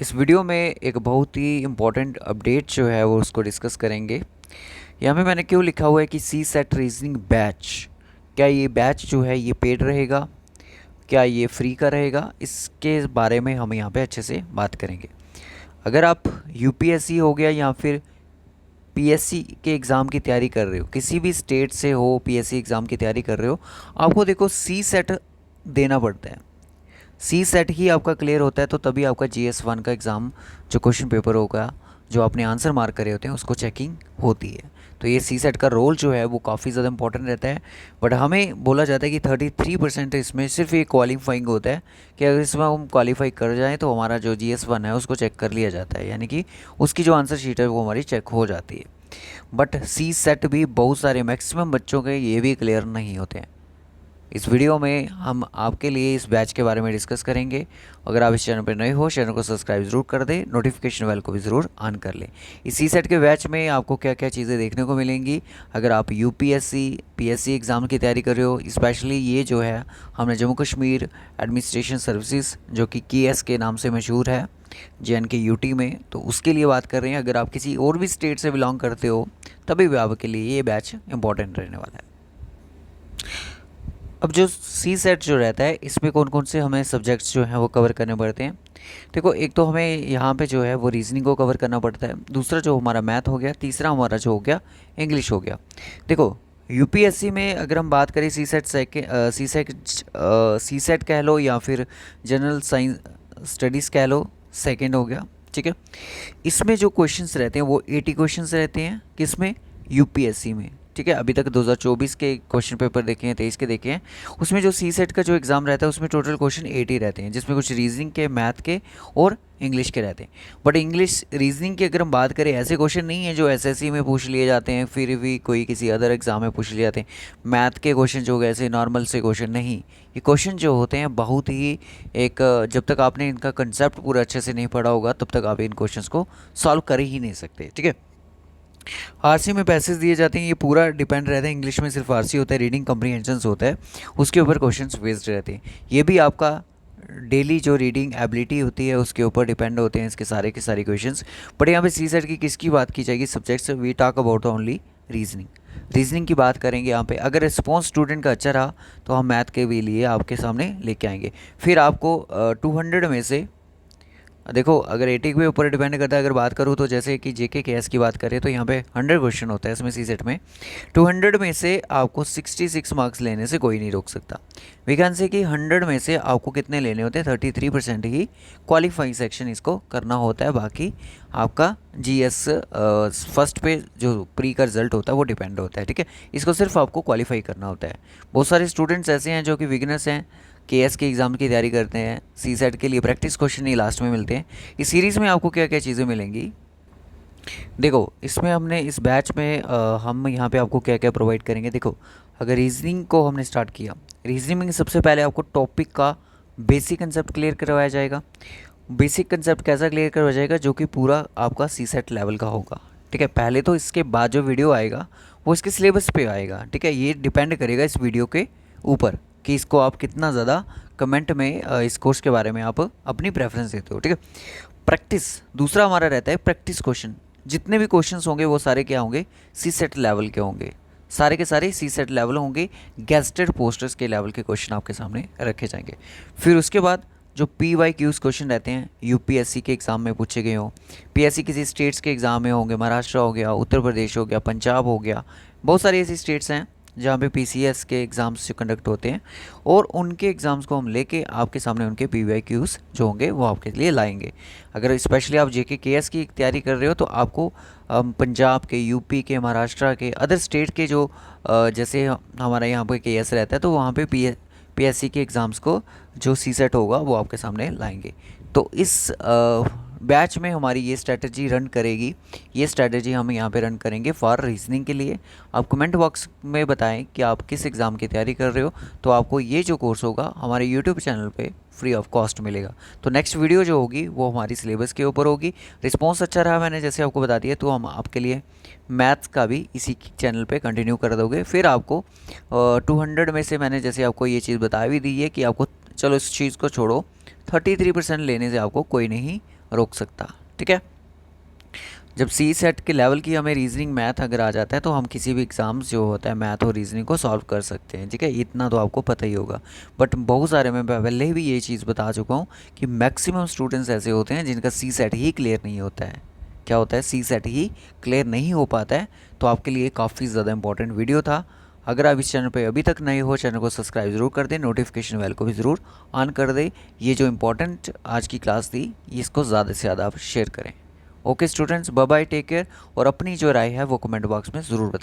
इस वीडियो में एक बहुत ही इम्पोर्टेंट अपडेट जो है वो उसको डिस्कस करेंगे। यहाँ पे मैंने क्यों लिखा हुआ है कि सी सेट रीजनिंग बैच, क्या ये बैच जो है ये पेड रहेगा, क्या ये फ्री का रहेगा, इसके बारे में हम यहाँ पे अच्छे से बात करेंगे। अगर आप यूपीएससी हो गया या फिर पीएससी के एग्ज़ाम की तैयारी कर रहे हो, किसी भी स्टेट से हो, पीएससी एग्ज़ाम की तैयारी कर रहे हो, आपको देखो सी सेट देना पड़ता है। सी सेट ही आपका क्लियर होता है तो तभी आपका GS1 का एग्ज़ाम जो क्वेश्चन पेपर होगा, जो आपने आंसर मार्क करे होते हैं, उसको चेकिंग होती है। तो ये सी सेट का रोल जो है वो काफ़ी ज़्यादा इंपॉर्टेंट रहता है। बट हमें बोला जाता है कि 33% इसमें सिर्फ ये क्वालिफाइंग होता है कि अगर इसमें हम क्वालिफाई कर जाएँ तो हमारा जो GS1 है उसको चेक कर लिया जाता है, यानी कि उसकी जो आंसर शीट है वो हमारी चेक हो जाती है। बट सी सेट भी बहुत सारे मैक्सिमम बच्चों के ये भी क्लियर नहीं होते हैं। इस वीडियो में हम आपके लिए इस बैच के बारे में डिस्कस करेंगे। अगर आप इस चैनल पर नए हो, चैनल को सब्सक्राइब ज़रूर कर दें, नोटिफिकेशन बेल को भी ज़रूर ऑन कर लें। इस सी सेट के बैच में आपको क्या क्या चीज़ें देखने को मिलेंगी। अगर आप यूपीएससी पीएससी एग्ज़ाम की तैयारी कर रहे हो, स्पेशली ये जो है हमने जम्मू कश्मीर एडमिनिस्ट्रेशन सर्विसेज जो कि KS के नाम से मशहूर है JNK यूटी में, तो उसके लिए बात कर रहे हैं। अगर आप किसी और भी स्टेट से बिलोंग करते हो तभी भी आपके लिए ये बैच इंपॉर्टेंट रहने वाला है। अब जो सी सेट जो रहता है इसमें कौन कौन से हमें सब्जेक्ट्स जो हैं वो कवर करने पड़ते हैं। देखो, एक तो हमें यहाँ पे जो है वो रीजनिंग को कवर करना पड़ता है, दूसरा जो हमारा मैथ हो गया, तीसरा हमारा जो हो गया इंग्लिश हो गया। देखो, यूपीएससी में अगर हम बात करें सी सेट कह लो या फिर जनरल साइंस स्टडीज़ कह लो, सेकेंड हो गया, ठीक है। इसमें जो क्वेश्चंस रहते हैं वो 80 क्वेश्चंस रहते हैं, किसमें, यूपीएससी में, ठीक है। अभी तक 2024 के क्वेश्चन पेपर देखे हैं, 23 के देखे हैं। उसमें जो सी सेट का जो एग्ज़ाम रहता है उसमें टोटल क्वेश्चन 80 रहते हैं, जिसमें कुछ रीजनिंग के, मैथ के और इंग्लिश के रहते हैं। बट इंग्लिश रीजनिंग की अगर हम बात करें, ऐसे क्वेश्चन नहीं है जो एसएससी में पूछ लिए जाते हैं फिर भी कोई किसी अदर एग्ज़ाम में पूछ लिए जाते हैं। मैथ के क्वेश्चन जो ऐसे नॉर्मल से क्वेश्चन नहीं, ये क्वेश्चन जो होते हैं बहुत ही एक, जब तक आपने इनका कंसेप्ट पूरा अच्छे से नहीं पढ़ा होगा तब तक आप इन क्वेश्चंस को सॉल्व कर ही नहीं सकते, ठीक है। आरसी में पैसेज दिए जाते हैं, ये पूरा डिपेंड रहता है। इंग्लिश में सिर्फ आरसी होता है, रीडिंग कम्प्रीहेंशंस होता है, उसके ऊपर क्वेश्चंस बेस्ड रहते हैं। ये भी आपका डेली जो रीडिंग एबिलिटी होती है उसके ऊपर डिपेंड होते हैं इसके सारे के सारे क्वेश्चंस। बट यहाँ पे सी सेट की किसकी बात की जाएगी, subjects, we talk about only reasoning. Reasoning की बात करेंगे यहाँ पे। अगर रिस्पॉन्स स्टूडेंट का अच्छा रहा तो हम मैथ के भी लिए आपके सामने लेके आएंगे। फिर आपको 200 में से, देखो अगर 80 के ऊपर डिपेंड करता है। अगर बात करूँ तो जैसे कि जेके केएस की बात करें तो यहाँ पे 100 क्वेश्चन होता है इसमें सी सेट में। 200 में से आपको 66 मार्क्स लेने से कोई नहीं रोक सकता। वी कैन से कि 100 में से आपको कितने लेने होते हैं, 33% ही क्वालिफाइंग सेक्शन इसको करना होता है। बाकी आपका जीएस फर्स्ट पे जो प्री का रिजल्ट होता है वो डिपेंड होता है, ठीक है। इसको सिर्फ आपको क्वालिफाई करना होता है। बहुत सारे स्टूडेंट्स ऐसे हैं जो कि बिगिनर्स हैं, केएस के एग्ज़ाम की तैयारी करते हैं, सी सेट के लिए प्रैक्टिस क्वेश्चन ही लास्ट में मिलते हैं। इस सीरीज़ में आपको क्या क्या चीज़ें मिलेंगी, देखो इसमें हमने इस बैच में हम यहाँ पे आपको क्या क्या प्रोवाइड करेंगे। देखो, अगर रीजनिंग को हमने स्टार्ट किया, रीजनिंग में सबसे पहले आपको टॉपिक का बेसिक कंसेप्ट क्लियर करवाया जाएगा। बेसिक कंसेप्ट कैसा क्लियर करवाया जाएगा, जो कि पूरा आपका सी सेट लेवल का होगा, ठीक है। पहले तो इसके बाद जो वीडियो आएगा वो इसके सिलेबस पे आएगा, ठीक है। ये डिपेंड करेगा इस वीडियो के ऊपर कि इसको आप कितना ज़्यादा कमेंट में इस कोर्स के बारे में आप अपनी प्रेफरेंस देते हो, ठीक है। प्रैक्टिस दूसरा हमारा रहता है, प्रैक्टिस क्वेश्चन। जितने भी क्वेश्चंस होंगे वो सारे क्या होंगे, सी सेट लेवल के होंगे, सारे के सारे सी सेट लेवल होंगे। गेस्टेड पोस्टर्स के लेवल के क्वेश्चन आपके सामने रखे जाएंगे। फिर उसके बाद जो PYQs क्वेश्चन रहते हैं, यूपीएससी के एग्ज़ाम में पूछे गए हो, पीएससी किसी स्टेट्स के एग्ज़ाम में होंगे, महाराष्ट्र हो गया, उत्तर प्रदेश हो गया, पंजाब हो गया, बहुत सारी ऐसी स्टेट्स हैं जहाँ पे PCS के एग्ज़ाम्स जो कंडक्ट होते हैं, और उनके एग्ज़ाम्स को हम लेके आपके सामने उनके PYQs जो होंगे वो आपके लिए लाएंगे। अगर स्पेशली आप JK KS की तैयारी कर रहे हो तो आपको पंजाब के, यूपी के, महाराष्ट्र के, अदर स्टेट के जो जैसे हमारा यहाँ पे KS रहता है तो वहाँ पे PSC के एग्ज़ाम्स को जो सी सेट होगा वो आपके सामने लाएंगे। तो इस बैच में हमारी ये स्ट्रैटेजी रन करेगी। ये स्ट्रैटेजी हम यहाँ पे रन करेंगे फॉर रीजनिंग के लिए। आप कमेंट बॉक्स में बताएं कि आप किस एग्ज़ाम की तैयारी कर रहे हो, तो आपको ये जो कोर्स होगा हमारे यूट्यूब चैनल पे फ्री ऑफ कॉस्ट मिलेगा। तो नेक्स्ट वीडियो जो होगी वो हमारी सिलेबस के ऊपर होगी। रिस्पॉन्स अच्छा रहा, मैंने जैसे आपको बता दिया, तो हम आपके लिए मैथ्स का भी इसी चैनल पे कंटिन्यू कर दोगे। फिर आपको 200 में से मैंने जैसे आपको ये चीज़ बता भी दी है कि आपको, चलो इस चीज़ को छोड़ो, 33% लेने से आपको कोई नहीं रोक सकता। ठीक है, जब सी सेट के लेवल की हमें रीजनिंग मैथ अगर आ जाता है तो हम किसी भी एग्ज़ाम्स जो होता है मैथ और रीजनिंग को सॉल्व कर सकते हैं। ठीक है, इतना तो आपको पता ही होगा। बट बहुत सारे मैं पहले भी ये चीज़ बता चुका हूँ कि मैक्सिमम स्टूडेंट्स ऐसे होते हैं जिनका सी सेट ही क्लियर नहीं होता है। क्या होता है, सी सेट ही क्लियर नहीं हो पाता है। तो आपके लिए काफ़ी ज़्यादा इंपॉर्टेंट वीडियो था। अगर आप इस चैनल पे अभी तक नए हो, चैनल को सब्सक्राइब ज़रूर कर दें, नोटिफिकेशन बेल को भी ज़रूर ऑन कर दें। ये जो इंपॉर्टेंट आज की क्लास थी इसको ज़्यादा से ज़्यादा आप शेयर करें। Okay students, bye bye, take care. और अपनी जो राय है वो कमेंट बॉक्स में ज़रूर बताइए।